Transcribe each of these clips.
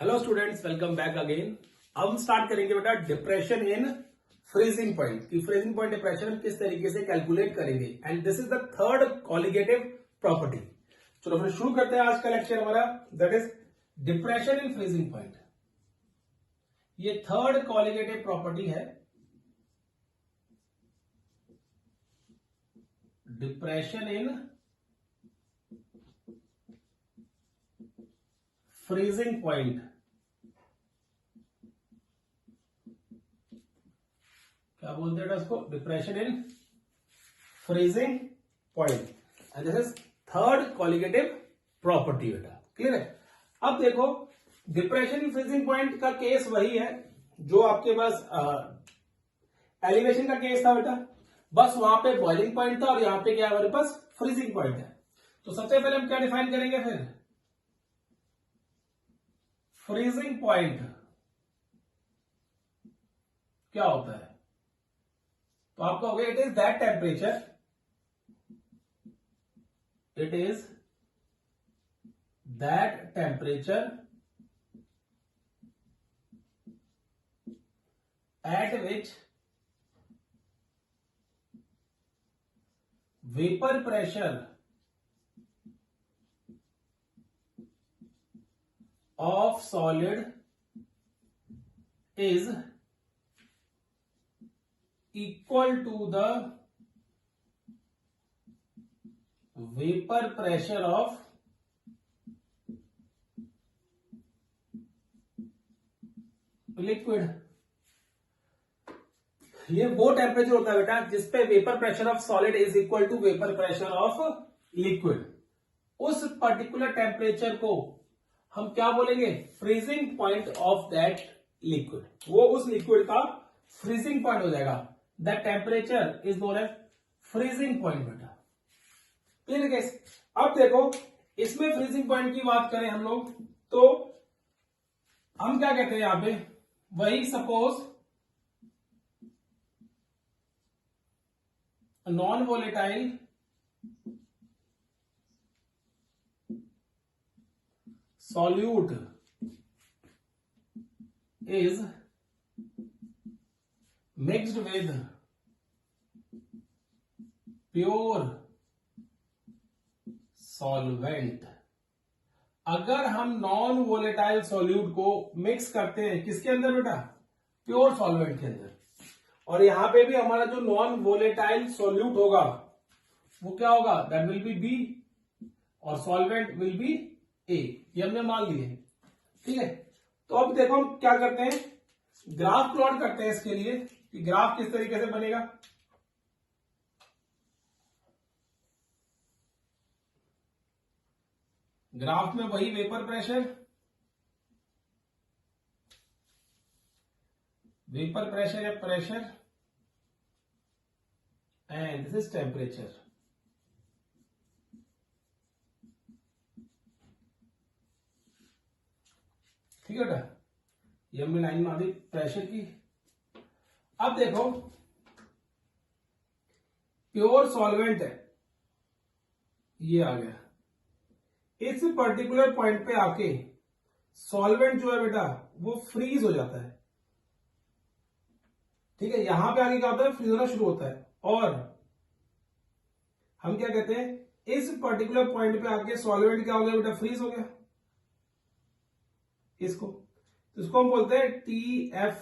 Hello students, welcome back again. अब हम start करेंगे बेटा डिप्रेशन इन फ्रीजिंग पॉइंट की फ्रीजिंग पॉइंट डिप्रेशन हम किस तरीके से कैलकुलेट करेंगे and this is the third colligative property. चलो फिर शुरू करते हैं आज का लेक्चर हमारा, that is depression in freezing point. ये थर्ड कॉलिगेटिव प्रॉपर्टी है, डिप्रेशन इन फ्रीजिंग पॉइंट। क्या बोलते हैं उसको? Depression in freezing point and this is third colligative property बेटा। क्लियर है? अब देखो, डिप्रेशन इन फ्रीजिंग पॉइंट का केस वही है जो आपके पास एलिवेशन का केस था बेटा, बस वहां पे बॉइलिंग पॉइंट था और यहां पे क्या है हमारे पास? फ्रीजिंग पॉइंट है। तो सबसे पहले हम क्या डिफाइन करेंगे? फिर फ्रीजिंग पॉइंट क्या होता है? तो आपका हो गया, it is that temperature, it is that temperature at which vapour pressure of solid is equal to the vapor pressure of liquid। ये वो टेम्परेचर होता है बेटा जिसपे vapour pressure of solid is equal to vapour pressure of liquid. उस particular temperature को हम क्या बोलेंगे? Freezing point of that liquid. वो उस लिक्विड का फ्रीजिंग पॉइंट हो जाएगा। That temperature is known as freezing point बेटा। क्लियर है? अब देखो, इसमें फ्रीजिंग पॉइंट की बात करें हम लोग तो हम क्या कहते हैं यहां पे? वही suppose non volatile solute is mixed with pure solvent। अगर हम नॉन वोलेटाइल सॉल्यूट को मिक्स करते हैं किसके अंदर बेटा? प्योर सॉल्वेंट के अंदर। और यहां पे भी हमारा जो नॉन वोलेटाइल सॉल्यूट होगा वो क्या होगा? दैट विल बी बी और सॉल्वेंट विल बी ए। ये हमने मान लिए, ठीक है। तो अब देखो हम क्या करते हैं, ग्राफ प्लॉट करते हैं इसके लिए कि ग्राफ किस तरीके से बनेगा। ग्राफ में वही वेपर प्रेशर या pressure and this is temperature. ठीक है बेटा, ये हमने लाइन बना दी प्रेशर की। अब देखो, प्योर सॉल्वेंट है, ये आ गया। इस पर्टिकुलर पॉइंट पे आके सॉल्वेंट जो है बेटा वो फ्रीज हो जाता है। ठीक है, यहां पे आगे क्या होता है? फ्रीज होना शुरू होता है। और हम क्या कहते हैं? इस पर्टिकुलर पॉइंट पे आके सॉल्वेंट क्या हो गया बेटा? फ्रीज हो गया। इसको हम बोलते हैं T F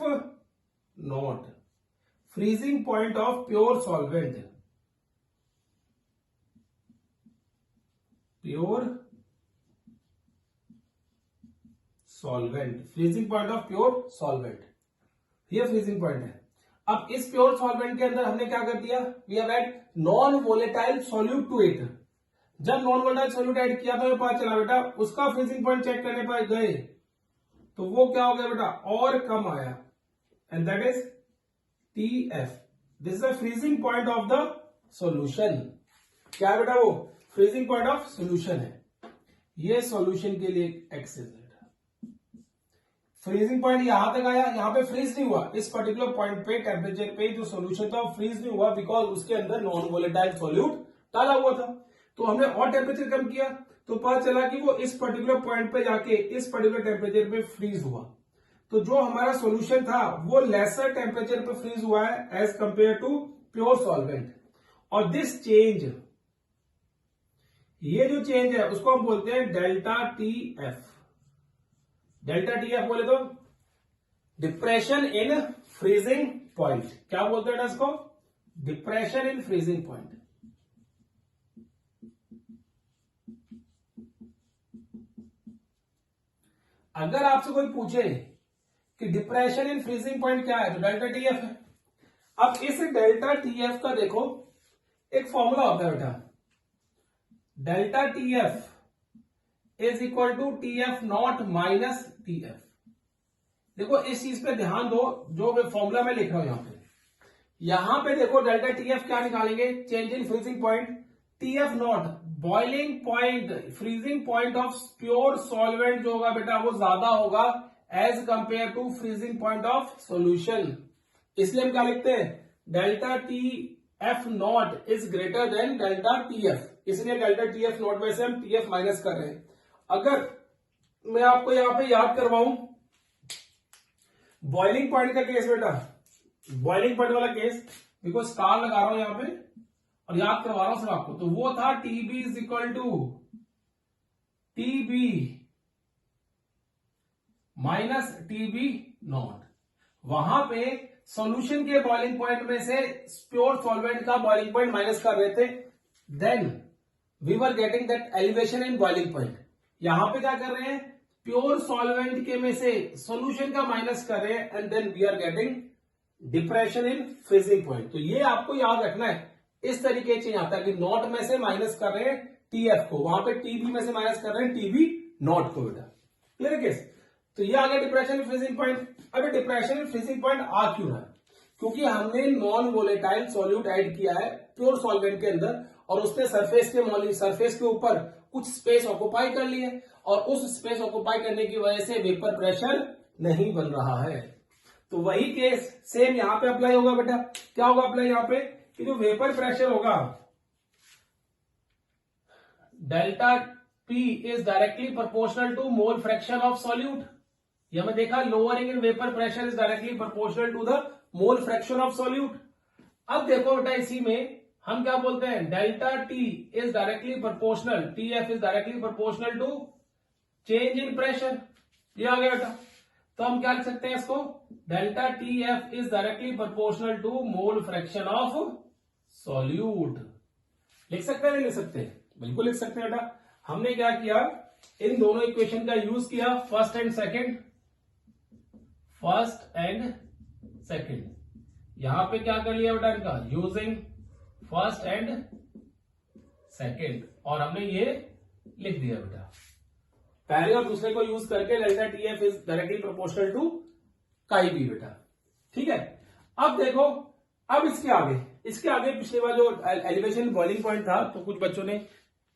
not, freezing point of pure solvent. Pure solvent, freezing point of pure solvent, ये फ्रीजिंग पॉइंट है। अब इस प्योर सॉल्वेंट के अंदर हमने क्या कर दिया? We have add non volatile solute to it. जब नॉन वोलेटाइल सॉल्यूट ऐड किया तो हमें पता चला बेटा उसका फ्रीजिंग पॉइंट चेक करने पर गए तो वो क्या हो गया बेटा? और कम आया and that is T F. This is the freezing point of the solution. क्या है बेटा? वो फ्रीजिंग पॉइंट ऑफ सॉल्यूशन है। ये सॉल्यूशन के लिए एक्सेस है। फ्रीजिंग पॉइंट यहां तक आया, यहां पे फ्रीज नहीं हुआ। इस पर्टिकुलर पॉइंट पे टेम्परेचर पे जो सॉल्यूशन था वो फ्रीज नहीं हुआ बिकॉज उसके अंदर नॉन वोलेटाइल सॉल्यूट डाला हुआ था। तो हमने और टेम्परेचर कम किया तो पता चला कि वो इस पर्टिकुलर पॉइंट पे जाके इस पर्टिकुलर टेम्परेचर पे फ्रीज हुआ। तो जो हमारा सॉल्यूशन था वो लेसर टेम्परेचर पे फ्रीज हुआ है as compare to pure solvent. और दिस चेंज, ये जो चेंज है उसको हम बोलते हैं delta T F. Delta T F बोले तो डिप्रेशन इन फ्रीजिंग पॉइंट। क्या बोलते हैं इसको? Depression in freezing point. अगर आपसे कोई पूछे कि डिप्रेशन इन फ्रीजिंग पॉइंट क्या है तो डेल्टा टी एफ है। अब इस डेल्टा टी एफ का देखो एक फॉर्मूला होता है बेटा, delta T F is equal to T F not minus T F. देखो इस चीज पे ध्यान दो, जो फॉर्मूला मैं लिख रहा हूं यहां पे देखो डेल्टा टी एफ क्या निकालेंगे? Change in freezing point. T F not boiling point, freezing point of pure solvent जो होगा बेटा वो ज्यादा होगा as compare to freezing point of solution. इसलिए हम क्या लिखते हैं? Delta T F not is greater than delta T F. इसलिए डेल्टा टी एफ नॉट में से हम टी एफ माइनस कर रहे हैं। अगर मैं आपको यहां पे याद करवाऊं बॉइलिंग पॉइंट का केस बेटा, बॉइलिंग पॉइंट वाला केस, बिकॉज स्टार लगा रहा हूं यहां पे और याद करवा रहा हूं सब आपको, तो वो था T B is equal to T B minus T B not. वहां पे सॉल्यूशन के बॉइलिंग पॉइंट में से प्योर सॉल्वेंट का बॉइलिंग पॉइंट माइनस कर रहे थे, then we were getting that elevation in boiling point. यहां पे क्या कर रहे हैं? प्योर सॉल्वेंट के में से सॉल्यूशन का माइनस कर रहे हैं and then we are getting depression in freezing point. तो ये आपको याद रखना है, इस तरीके से आता है कि नॉट में से माइनस कर रहे हैं टीएफ को, वहां पे टीबी में से माइनस कर रहे हैं टीबी नॉट को बेटा। क्लियर है केस? तो ये आ गया डिप्रेशन इन फ्रीजिंग पॉइंट। अभी डिप्रेशन इन फ्रीजिंग पॉइंट आ क्यों रहा है? क्योंकि हमने नॉन वोलेटाइल सॉल्यूट ऐड किया है प्योर सॉल्वेंट के अंदर और उसने सरफेस के ऊपर कुछ स्पेस ऑक्युपाई कर ली है और उस स्पेस ऑक्युपाई करने की वजह से वेपर प्रेशर नहीं बन रहा है। तो वही केस सेम यहां पे अप्लाई होगा बेटा। क्या होगा अप्लाई यहां पे? कि जो वेपर प्रेशर होगा delta P is directly proportional to mole fraction of solute. ये हमें देखा lowering in vapour pressure is directly proportional to the mole fraction of solute. अब देखो बेटा इसी में हम क्या बोलते हैं? Delta T is directly proportional, T F is directly proportional to change in pressure. ये आ गया बेटा। तो हम क्या लिख सकते हैं इसको? Delta T F is directly proportional to mole fraction of solute. लिख सकते हैं नहीं लिख सकते? बिल्कुल लिख सकते हैं बेटा। हमने क्या किया? इन दोनों इक्वेशन का यूज किया, फर्स्ट एंड सेकंड। यहां पे क्या कर लिया बेटा इनका? यूजिंग फर्स्ट एंड सेकंड, और हमने ये लिख दिया बेटा। पहले और दूसरे को यूज करके delta T F is directly proportional to chi B बेटा। ठीक है। अब देखो, अब इसके आगे पिछले बार जो एलिवेशन बॉइलिंग पॉइंट था तो कुछ बच्चों ने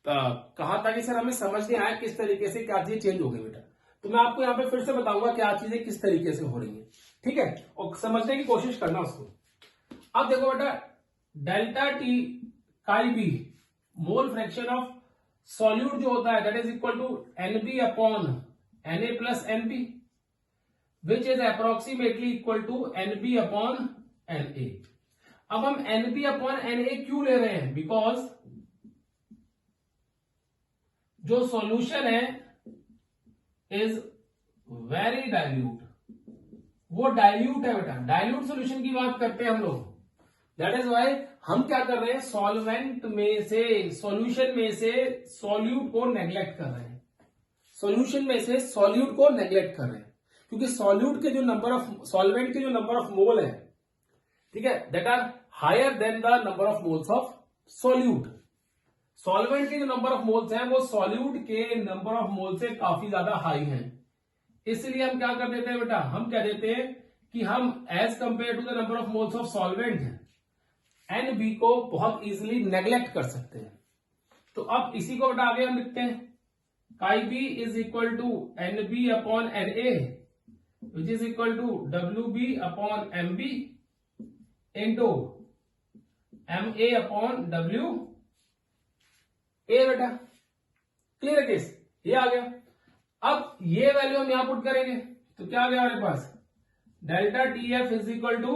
कहा था कि सर हमें समझ नहीं आया किस तरीके से क्या चीजें चेंज हो गई बेटा। तो मैं आपको यहां पे फिर से बताऊंगा क्या चीजें किस तरीके से हो रही है। ठीक है, और समझने की कोशिश करना उसको। अब देखो बेटा, delta T chi B mole fraction of solute जो होता है that is equal to N B upon N A plus N B which is approximately equal to N B upon N A. अब हम एनबी अपॉन एनए क्यों ले रहे हैं? बिकॉज जो सॉल्यूशन है इज वेरी डाइल्यूट, वो डाइल्यूट है बेटा। डाइल्यूट सॉल्यूशन की बात करते हैं हम लोग। दैट इज वाई हम क्या कर रहे हैं? सॉल्वेंट में से, सॉल्यूशन में से सॉल्यूट को नेग्लेक्ट कर रहे हैं। सॉल्यूशन में से सॉल्यूट को नेग्लेक्ट कर रहे हैं क्योंकि सॉल्यूट के जो नंबर ऑफ, सॉल्वेंट के जो नंबर ऑफ मोल है, ठीक है, that are higher than the number of moles of solute. Solvent के जो नंबर ऑफ मोल्स हैं वो सॉल्यूट के नंबर ऑफ मोल से काफी ज्यादा हाई हैं। इसलिए हम क्या कर देते हैं बेटा? हम कह देते हैं कि हम as compare to the number of moles of solvent N B को बहुत इजीली नेग्लेक्ट कर सकते हैं। तो अब इसी को बेटा आगे हम लिखते हैं, chi B is equal to N B upon N A which is equal to W B upon M B into M A upon W A बेटा। क्लियर है केस, ये आ गया। अब ये वैल्यू हम यहां पुट करेंगे तो क्या आ गया हमारे पास, delta T F is equal to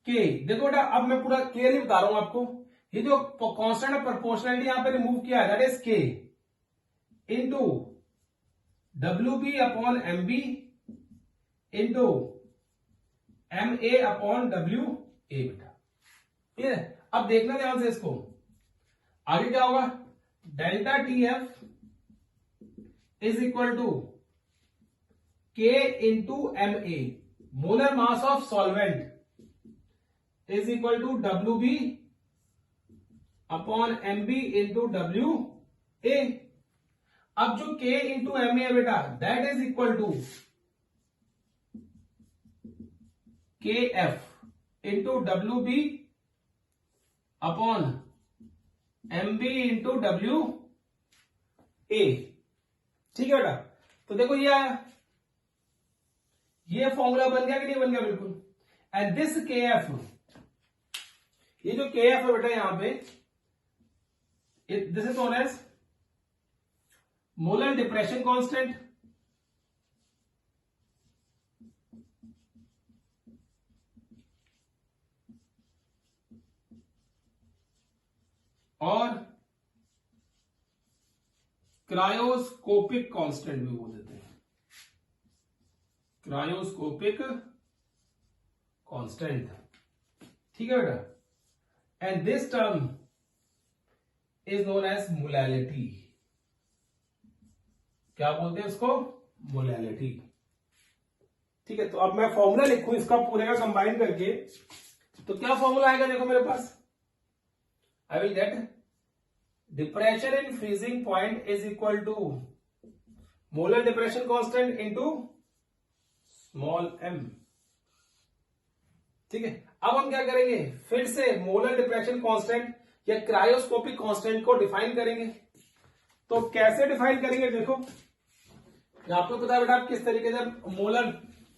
K. देखो बेटा अब मैं पूरा क्लियरली बता रहा हूं आपको, ये जो कांस्टेंट ऑफ प्रोपोर्शनलिटी यहां पे रिमूव किया है that is K into W B upon M B into M A upon W A बेटा। ठीक है, अब देखना ध्यान से इसको, आगे क्या होगा, delta T F is equal to K into M A, molar mass of solvent is equal to W B upon M B into W A. अब जो के इंटू एम ए बेटा that is equal to K F into W B upon M B into W A. ठीक है बेटा, तो देखो ये आया, ये फॉर्मूला बन गया कि नहीं बन गया, बिल्कुल। एंड दिस के एफ, ये जो के एफ है बेटा यहां पे, this is known as molar depression constant और क्रायोस्कोपिक कांस्टेंट भी बोल देते हैं, क्रायोस्कोपिक कांस्टेंट। ठीक है बेटा, and this term is known as molality. क्या बोलते हैं इसको, मोलैलिटी। ठीक है, तो अब मैं फॉर्मूला लिखूं इसका पूरे का कंबाइन करके, तो क्या फॉर्मूला आएगा देखो मेरे पास, I will get depression in freezing point is equal to molar depression constant into small m। ठीक है, अब हम क्या करेंगे, फिर से मोलर डिप्रेशन कांस्टेंट या क्रायोस्कोपिक कांस्टेंट को डिफाइन करेंगे। तो कैसे डिफाइन करेंगे देखो, आपको पता है बेटा आप किस तरीके से मोलर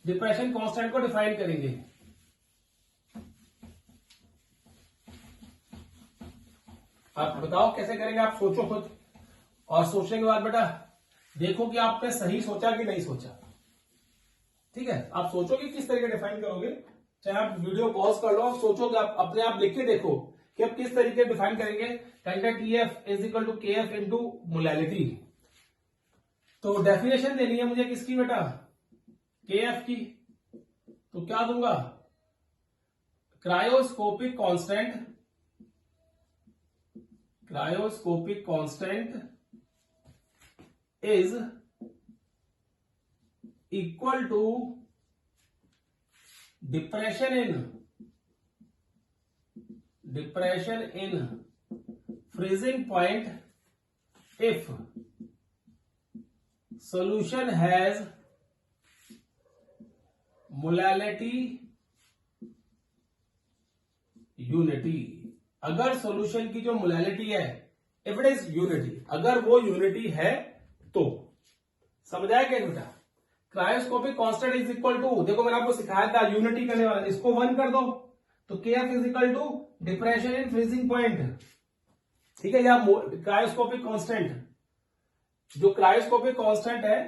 डिप्रेशन कांस्टेंट को डिफाइन करेंगे। आप बताओ कैसे करेंगे, आप सोचो खुद, और सोचने के बाद बेटा देखो कि आपने सही सोचा कि नहीं सोचा। ठीक है, आप सोचो कि किस तरीके डिफाइन करोगे, चाहे आप वीडियो पॉज कर लो, आप सोचो कि आप अपने आप लिख के देखो कि आप किस तरीके डिफाइन करेंगे। Delta T F is equal to K F into molality. तो डेफिनेशन देनी है मुझे किसकी बेटा, के एफ की। तो क्या दूंगा, cryoscopic constant, cryoscopic constant is equal to depression in freezing point if solution has molality unity। अगर सॉल्यूशन की जो मोलैलिटी है, इफ इट इज यूनिटी, अगर वो यूनिटी है तो, समझ आया क्या बेटा। Cryoscopic constant is equal to, देखो मैंने आपको सिखाया था यूनिटी करने वाला, इसको 1 कर दो तो K F is equal to depression in freezing point. ठीक है, या क्रायोस्कोपिक कांस्टेंट, जो क्रायोस्कोपिक कांस्टेंट है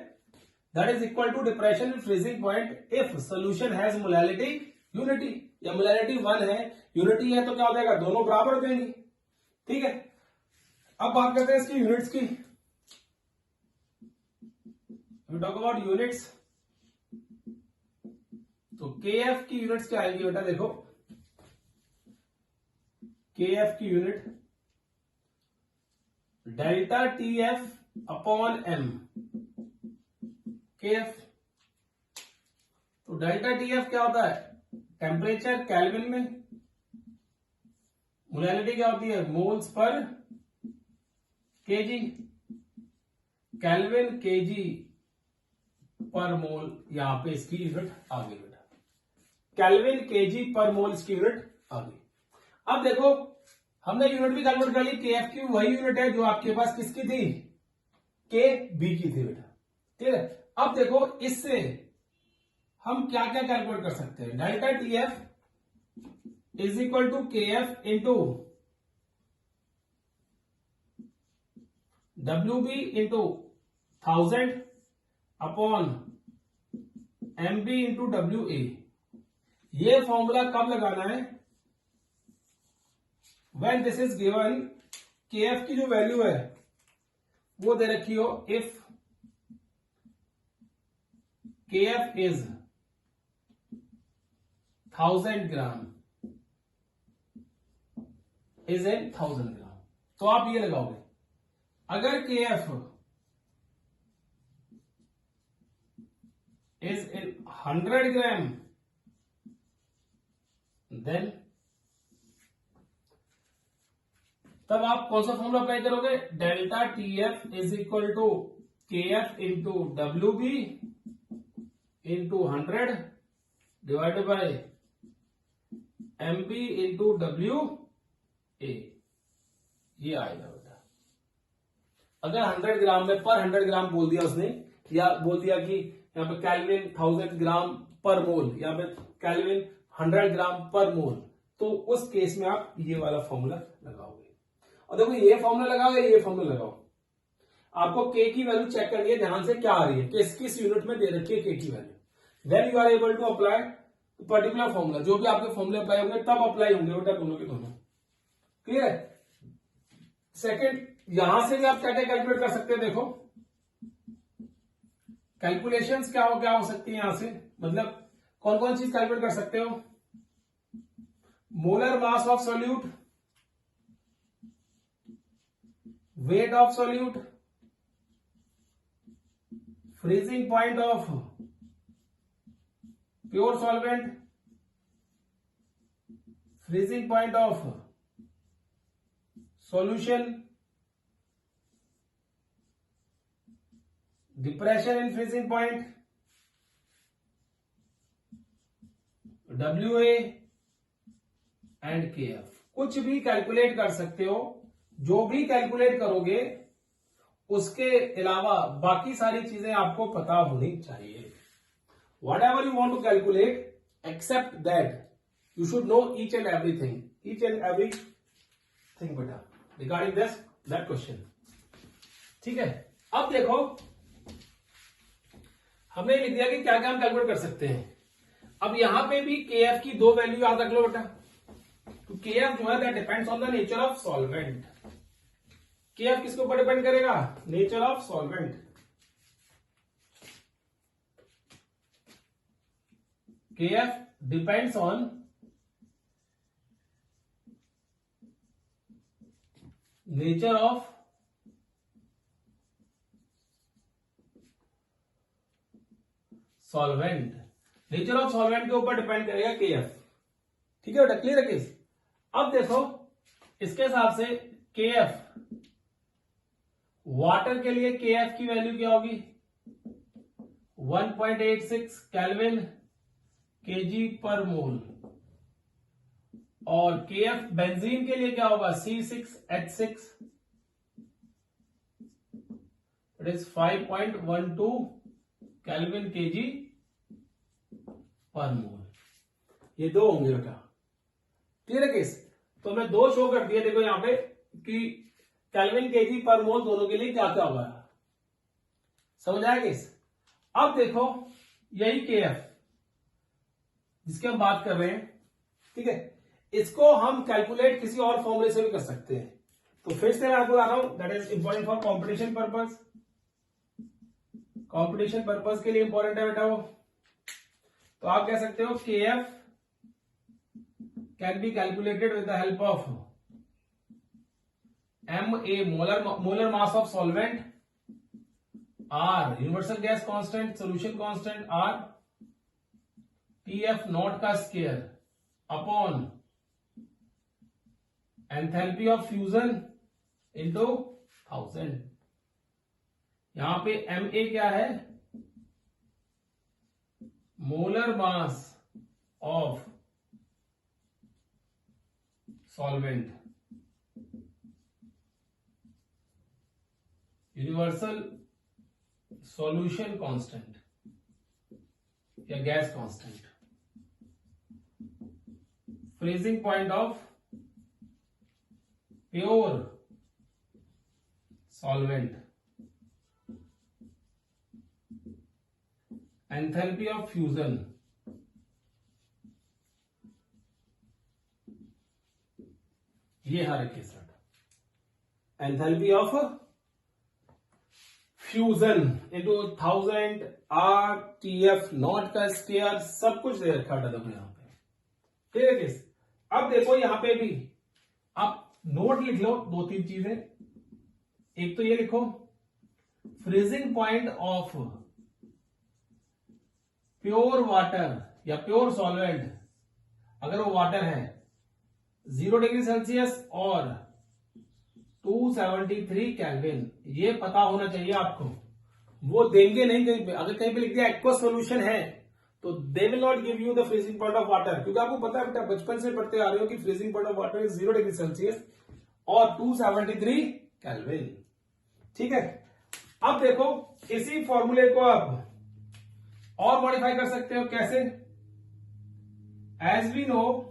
that is equal to depression in freezing point if solution has molality unity, या मोलैलिटी 1 है, यूनिटी है तो क्या हो जाएगा, दोनों बराबर हो जाएंगी। ठीक है, अब बात करते हैं इसकी यूनिट्स की। वी टॉक अबाउट यूनिट्स, तो के एफ की यूनिट्स क्या आएगी बेटा, देखो के एफ की unit delta T F upon M K F. तो डेल्टा टी एफ क्या होता है, टेम्परेचर केल्विन में, मोलैलिटी क्या होती है, moles per KG, kelvin KG पर मोल, यहां पे इसकी यूनिट आ गई बेटा, केल्विन केजी पर मोल इसकी यूनिट आ गई। अब देखो हमने यूनिट भी कन्वर्ट कर ली, के एफ की वही यूनिट है जो आपके पास किसकी थी, के बी की थी बेटा। ठीक है, अब देखो इससे हम क्या क्या कैलकुलेट कर सकते हैं, delta T F is equal to K F into WB into 1000 upon MB into WA। ये फॉर्मूला कब लगाना है? When this is given, KF की जो वैल्यू है वो दे रखी हो, if KF is 1000 gram is in 1000 gram, तो आप ये लगाओगे। अगर KF is in 100 gram, then तब आप कौन सा फॉर्मूला अप्लाई करोगे? Delta TF is equal to KF into WB into 100 divided by MB into WA। ये आएगा बेटा। अगर 100 ग्राम में पर 100 ग्राम बोल दिया उसने, या बोल दिया कि यहाँ पे कैल्विन 1000 ग्राम पर मोल, या पे कैल्विन 100 ग्राम पर मोल, तो उस केस में आप ये वाला फॉर्मूला लगाओगे। और देखो ये फॉर्मूला लगाओ या ये फॉर्मूला लगाओ, आपको K की वैल्यू चेक करनी है ध्यान से क्या आ रही है, किस यूनिट में दे रखी है K की value. When you are able to apply particular formula, जो भी आपके फॉर्मूले अप्लाई होंगे तब अप्लाई होंगे बेटा दोनों के दोनों। क्लियर है? सेकंड, यहां से भी आप क्या क्या कैलकुलेट कर सकते हैं। देखो कैलकुलेशंस क्या हो सकती है यहां से, मतलब कौन कौन चीज कैलकुलेट कर सकते हो? Molar mass of solute, weight of solute, freezing point of pure solvent, freezing point of solution, depression in freezing point, WA and KF। कुछ भी कैलकुलेट कर सकते हो, जो भी कैलकुलेट करोगे उसके अलावा बाकी सारी चीजें आपको पता होनी चाहिए। Whatever you want to calculate, except that you should know each and everything बेटा रिगार्डिंग दिस दैट क्वेश्चन। ठीक है, अब देखो हमने लिख दिया कि क्या क्या हम कैलकुलेट कर सकते हैं। अब यहां पे भी KF की दो वैल्यू याद रख लो बेटा। तो KF जो है that depends on the nature of solvent. KF किसके ऊपर डिपेंड करेगा? Nature of solvent. KF depends on nature of solvent. Nature of solvent के ऊपर डिपेंड करेगा KF। ठीक है बेटा, क्लियर है केस? अब देखो इसके हिसाब से KF, वाटर के लिए KF की वैल्यू क्या होगी? 1.86 केल्विन kg पर मोल। और KF बेंजीन के लिए क्या होगा? C6H6, it is 5.12 kelvin kg पर मोल। ये दो होंगे बेटा। क्लियर है केस? तो मैं दो शो कर दिए देखो यहां पे कि केल्विन kg पर मोल दोनों के लिए क्या क्या होगा। समझ आया केस? अब देखो यही KF जिसकी हम बात कर रहे हैं, ठीक है, इसको हम कैलकुलेट किसी और फॉर्मूले से भी कर सकते हैं। तो फिर से मैं आपको बता रहा हूं, that is important for competition purpose. Competition purpose के लिए इंपॉर्टेंट है बेटा वो। तो आप कह सकते हो KF can be calculated with the help of MA, molar mass of solvent, R universal gas constant, solution constant R, TF not का square upon enthalpy of fusion into 1000। यहां पे MA क्या है? Molar mass of solvent, universal solution constant या gas constant, freezing point of pure solvent, enthalpy of fusion, ये हर एक case enthalpy of fusion into 1000 RTF not का square सब कुछ दे रखा है देखो यहां पे, ठीक है केस। अब देखो यहां पे भी आप नोट लिख लो दो तीन चीजें। एक तो ये लिखो freezing point of pure water या प्योर सॉल्वेंट, अगर वो वाटर है 0 डिग्री सेल्सियस और 273 केल्विन, ये पता होना चाहिए आपको। वो देंगे नहीं कहीं पे, अगर कहीं पे लिख दिया एक्वा सॉल्यूशन है तो they will not give you the freezing point of water, क्योंकि आपको पता है बेटा बचपन से पढ़ते आ रहे हो कि freezing point of water is 0 degree Celsius और 273 केल्विन, ठीक है। अब देखो इसी फॉर्मूले को आप और मॉडिफाई कर सकते हो, कैसे? As we know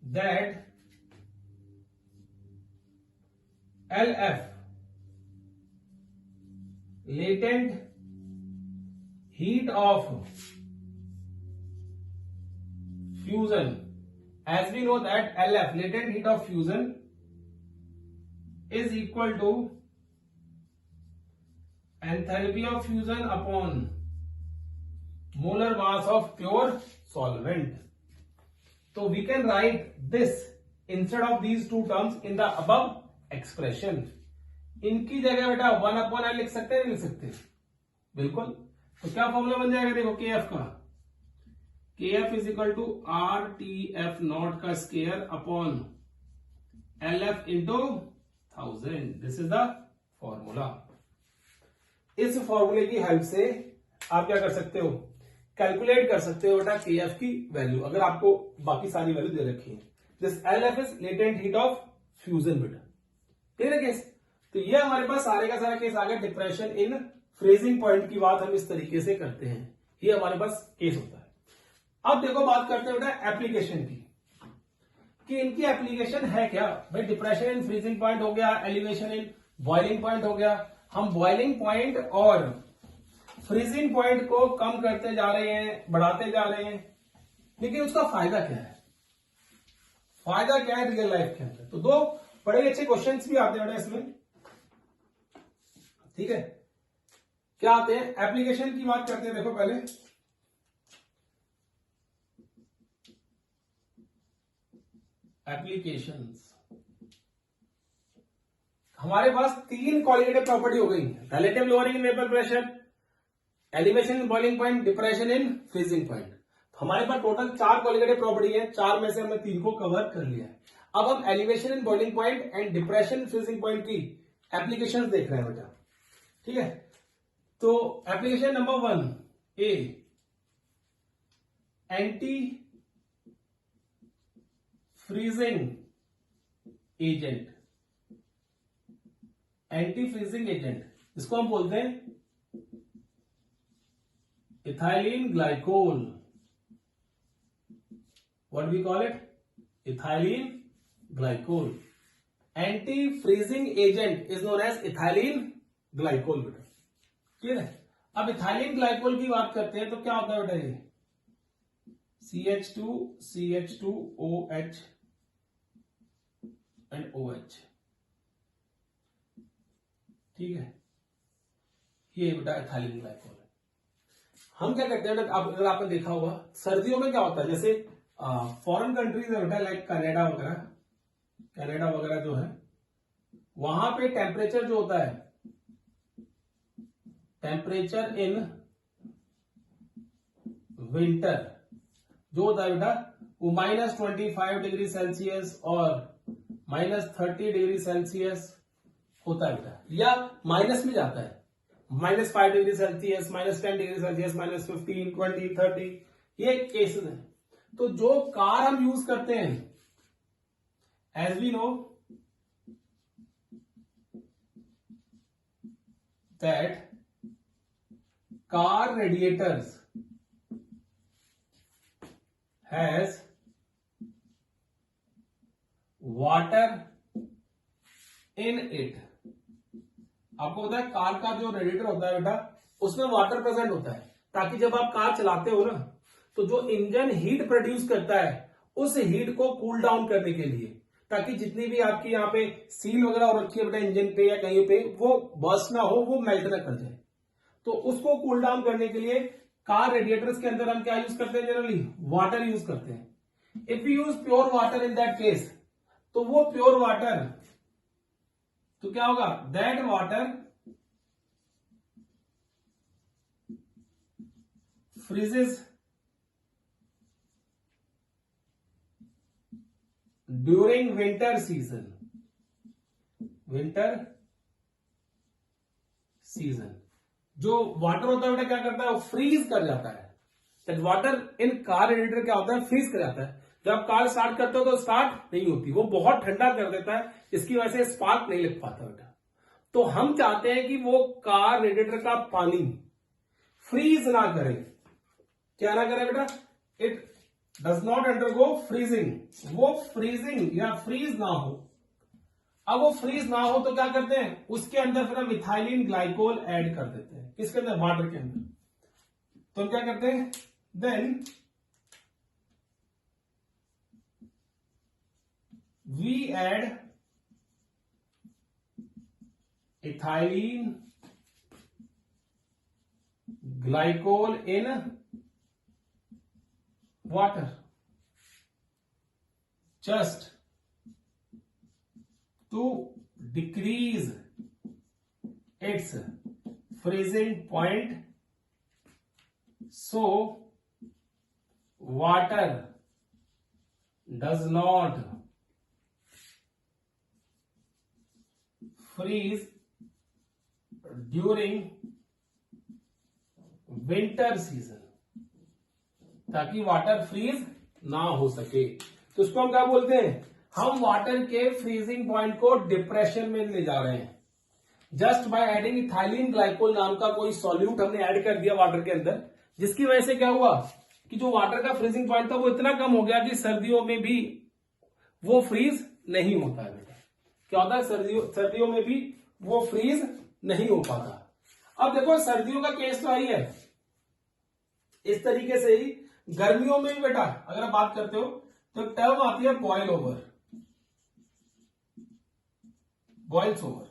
that LF latent heat of fusion, as we know that LF latent heat of fusion is equal to enthalpy of fusion upon molar mass of pure solvent. So we can write this instead of these two terms in the above expression. इनकी जगह बेटा 1/L लिख सकते हैं, नहीं लिख सकते? बिल्कुल। तो क्या फॉर्मूला बन जाएगा देखो KF का, KF is equal to RTF not का square upon LF into 1000। This is the formula. इस फॉर्मूले की हेल्प से आप क्या कर सकते हो, कैलकुलेट कर सकते हो बेटा KF की वैल्यू, अगर आपको बाकी सारी वैल्यू दे रखी है। This LF is latent heat of fusion बेटा, ठीक है केस। तो ये हमारे पास सारे का सारा केस आ गया। डिप्रेशन इन फ्रीजिंग पॉइंट की बात हम इस तरीके से करते हैं, ये हमारे पास केस होता है। अब देखो बात करते हैं बेटा एप्लीकेशन की, कि इनकी एप्लीकेशन है क्या। भाई डिप्रेशन इन फ्रीजिंग पॉइंट हो गया, एलिवेशन इन बॉइलिंग पॉइंट हो गया। हम बॉइलिंग पॉइंट और फ्रीजिंग पॉइंट को कम करते जा रहे हैं, बढ़ाते जा रहे हैं, लेकिन उसका फायदा क्या है, फायदा क्या है रियल लाइफ के अंदर। तो दो बड़े अच्छे क्वेश्चंस भी आते हैं इसमें, ठीक है। क्या आते हैं, एप्लीकेशन की बात करते हैं। देखो पहले एप्लीकेशंस, हमारे पास तीन क्वालिटेटिव प्रॉपर्टी हो गई, relative lowering in vapour pressure, elevation in boiling point, depression in freezing point. हमारे पास टोटल 4 क्वालिटेटिव प्रॉपर्टी है, 4 में से हमने 3 को कवर कर लिया है। अब हम elevation in boiling point and depression freezing point की एप्लीकेशंस देख रहे हैं बेटा, ठीक है। तो application number 1 A, anti freezing agent, anti freezing agent, इसको हम बोलते हैं ethylene glycol. What we call it, ethylene glycol. Anti freezing agent is known as ethylene glycol बेटा, ठीक है। अब इथाइलिन ग्लाइकोल की बात करते हैं तो क्या होता है बेटा, ये CH2 CH2OH एंड OH, ठीक है। ये बेटा इथाइलिन ग्लाइकोल है। हम क्या करते हैं बेटा, अगर आपने देखा होगा सर्दियों में क्या होता है, जैसे फॉरेन कंट्रीज है बेटा, लाइक कनाडा वगैरह, कनाडा वगैरह जो है, वहां पे टेम्परेचर जो होता है, टेम्परेचर इन विंटर जो होता है बेटा, वो -25 डिग्री सेल्सियस और -30 डिग्री सेल्सियस होता है बेटा, या माइनस में जाता है, -5 डिग्री सेल्सियस, -10 डिग्री सेल्सियस, -15, 20, 30, ये केसेस हैं। तो जो कार हम यूज करते हैं, as we know that car radiators has water in it. आपको पता है कार का जो रेडिएटर होता है बेटा, उसमें वाटर प्रेजेंट होता है, ताकि जब आप कार चलाते हो ना, तो जो इंजन हीट प्रोड्यूस करता है उस हीट को कूल डाउन करने के लिए, ताकि जितनी भी आपकी यहाँ पे सील वगैरह हो रखी है बेटा इंजन पे या कहीं पे, वो बर्स्ट ना हो, वो मेल्ट ना कर जाए। तो उसको कूल डाउन करने के लिए कार रेडिएटर्स के अंदर हम क्या यूज करते हैं, जनरली वाटर यूज करते हैं। If you use pure water in that case, तो वो प्योर वाटर, तो क्या होगा, that water freezes during winter season. Winter season जो वाटर होता है बेटा क्या करता है, वो फ्रीज कर जाता है। That water in car radiator क्या होता है, फ्रीज कर जाता है। जब आप कार स्टार्ट करते हो तो स्टार्ट नहीं होती, वो बहुत ठंडा कर देता है, इसकी वजह से स्पार्क नहीं लग पाता बेटा। तो हम चाहते हैं कि वो कार रेडिएटर का पानी फ्रीज ना करे। क्या ना करे बेटा, it does not undergo freezing, वो फ्रीजिंग या फ्रीज ना हो। अब वो फ्रीज ना हो तो क्या करते हैं, उसके अंदर फिर हम इथाइलिन ग्लाइकोल ऐड कर देते हैं। किसके अंदर, वाटर के अंदर। तो हम क्या करते हैं, then we add ethylene glycol in water just to decrease its freezing point, so water does not freeze during winter season, ताकि वाटर फ्रीज ना हो सके। तो उसको हम क्या बोलते हैं, हम वाटर के फ्रीजिंग पॉइंट को डिप्रेशन में ले जा रहे हैं। Just by adding ethylene glycol नाम का कोई सॉल्यूट हमने ऐड कर दिया वाटर के अंदर, जिसकी वजह से क्या हुआ कि जो वाटर का फ्रीजिंग पॉइंट था वो इतना कम हो गया कि सर्दियों में भी वो फ्रीज नहीं होता है बेटा। क्या होता है, सर्दियों में भी वो फ्रीज नहीं हो पाता। अब देखो सर्दियों का केस तो आई है, इस तरीके से ही गर्मियों में भी बेटा अगर आप बात करते हो तो टर्म आती है बॉयल ओवर, बॉइल्स ओवर।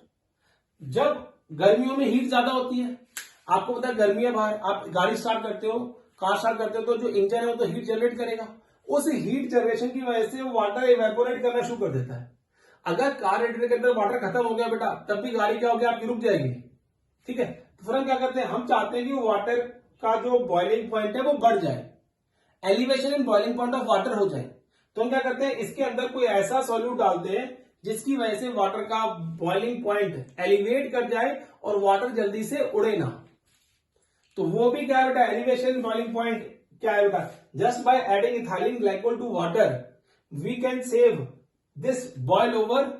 जब गर्मियों में हीट ज्यादा होती है, आपको पता है गर्मी है बाहर, आप गाड़ी स्टार्ट करते हो, कार स्टार्ट करते हो, तो जो इंजन है वो तो हीट जनरेट करेगा। उस हीट जनरेशन की वजह से वो वाटर इवेपोरेट करना शुरू कर देता है। अगर कार रेडिएटर के अंदर वाटर खत्म हो गया बेटा, तब भी गाड़ी क्या हो गया, आपकी रुक जाएगी। ठीक है, तो फिर हम क्या करते हैं, हम चाहते हैं कि वाटर का जो बॉइलिंग पॉइंट है वो बढ़ जाए, elevation and boiling point of water हो जाए। तो हम क्या करते हैं, इसके अंदर कोई ऐसा सॉल्यूट डालते हैं जिसकी वजह से वाटर का बॉइलिंग पॉइंट एलिवेट कर जाए और वाटर जल्दी से उड़े ना। तो वो भी क्या है बेटा, एलिवेशन बॉइलिंग पॉइंट क्या है बेटा, just by adding ethylene glycol to water we can save this boil over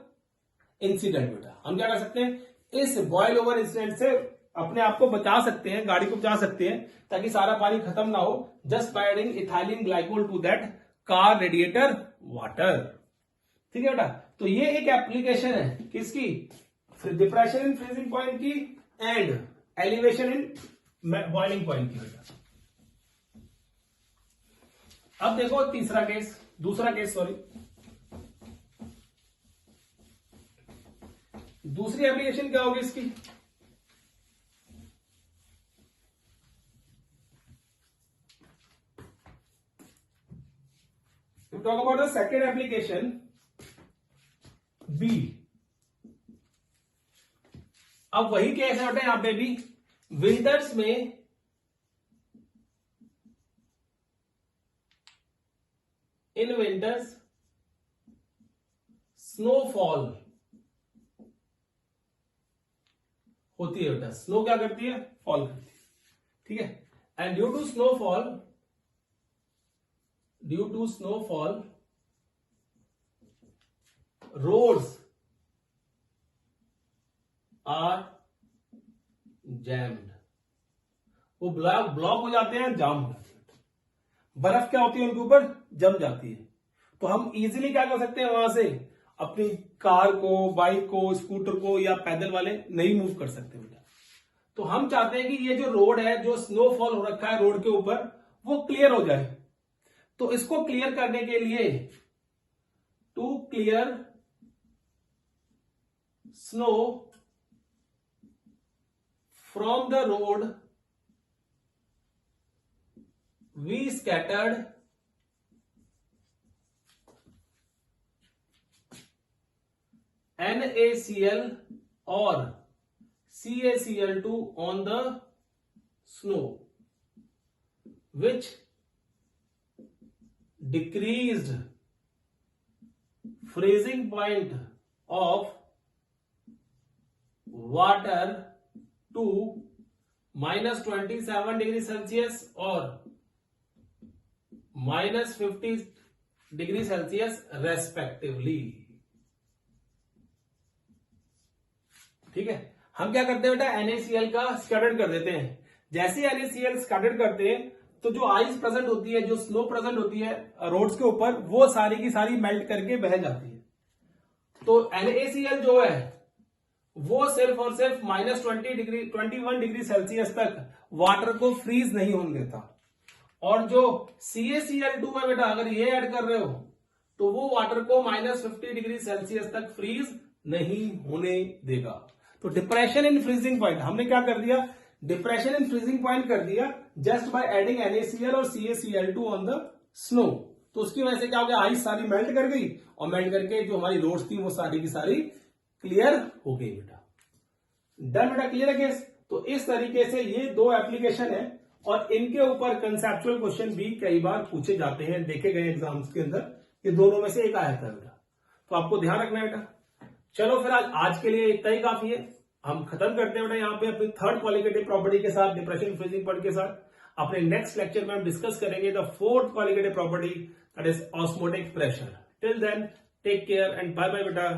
incident. बेटा हम क्या कर सकते हैं, इस बॉयल ओवर इंसिडेंट से अपने आप को बचा सकते हैं, गाड़ी को बचा सकते हैं, ताकि सारा पानी खत्म ना हो, just by adding ethylene glycol to that car radiator water. ठीक है बेटा, तो ये एक एप्लीकेशन है किसकी, डिप्रेशन इन फ्रीजिंग पॉइंट की and elevation in boiling point की बेटा। अब देखो दूसरा केस दूसरी एप्लीकेशन क्या होगी इसकी, to talk about the second application B। अब वही केस है बेटा, यहां पे भी विंटर्स में इन विंटर्स स्नोफॉल होती है बेटा। स्नो क्या करती है, फॉल करती है। ठीक है, and due to snowfall roads are jammed, वो ब्लॉक हो जाते हैं, जाम हो जाते हैं। बर्फ क्या होती है, उनके ऊपर जम जाती है। तो हम इजीली क्या कर सकते हैं, वहां से अपनी कार को, बाइक को, स्कूटर को या पैदल वाले नहीं मूव कर सकते बेटा। तो हम चाहते हैं कि ये जो रोड है, जो स्नोफॉल हो रखा है रोड के ऊपर, वो क्लियर हो जाए। तो इसको क्लियर करने के लिए, to clear snow from the road we scattered NaCl or CaCl2 on the snow, which decreased freezing point of water to -27 degrees Celsius or -50 degrees Celsius respectively। ठीक है, हम क्या करते हैं बेटा, NaCl का स्कैटर्ड कर देते हैं। जैसे NaCl स्कैटर्ड करते हैं तो जो आइस प्रेजेंट होती है, जो स्नो प्रेजेंट होती है रोड्स के ऊपर, वो सारी की सारी मेल्ट करके बह जाती है। तो NaCl जो है वो सिर्फ और सिर्फ -21 डिग्री सेल्सियस तक वाटर को फ्रीज नहीं होने देता। और जो CaCl2 है बेटा, अगर ये ऐड कर रहे हो तो वो वाटर को -50 डिग्री सेल्सियस तक फ्रीज नहीं होने देगा। तो डिप्रेशन इन फ्रीजिंग पॉइंट हमने क्या कर दिया, डिप्रेशन इन फ्रीजिंग पॉइंट कर दिया जस्ट बाय एडिंग NaCl और CaCl2 ऑन द स्नो। तो उसकी वजह से क्या हो गया, आइस सारी मेल्ट कर गई और मेल्ट करके जो हमारी रोड्स थी वो सारी की सारी क्लियर हो गई बेटा। डन बेटा, क्लियर है केस। तो इस तरीके से ये दो एप्लीकेशन है और इनके ऊपर कंसेप्चुअल क्वेश्चन भी कई बार पूछे जाते हैं, देखे गए एग्जाम्स के अंदर। ये दोनों में से एक आया था बेटा, तो आपको ध्यान रखना है बेटा। चलो फिर आज के लिए इतना ही काफी है। हम खत्म करते हैं बेटा यहाँ पे अपनी थर्ड क्वालिटेटिव प्रॉपर्टी के साथ, डिप्रेशन फ्रीजिंग पॉइंट के साथ। अपने नेक्स्ट लेक्चर में हम डिस्कस करेंगे the fourth qualitative property, that is osmotic pressure. Till then take care and bye bye बेटा।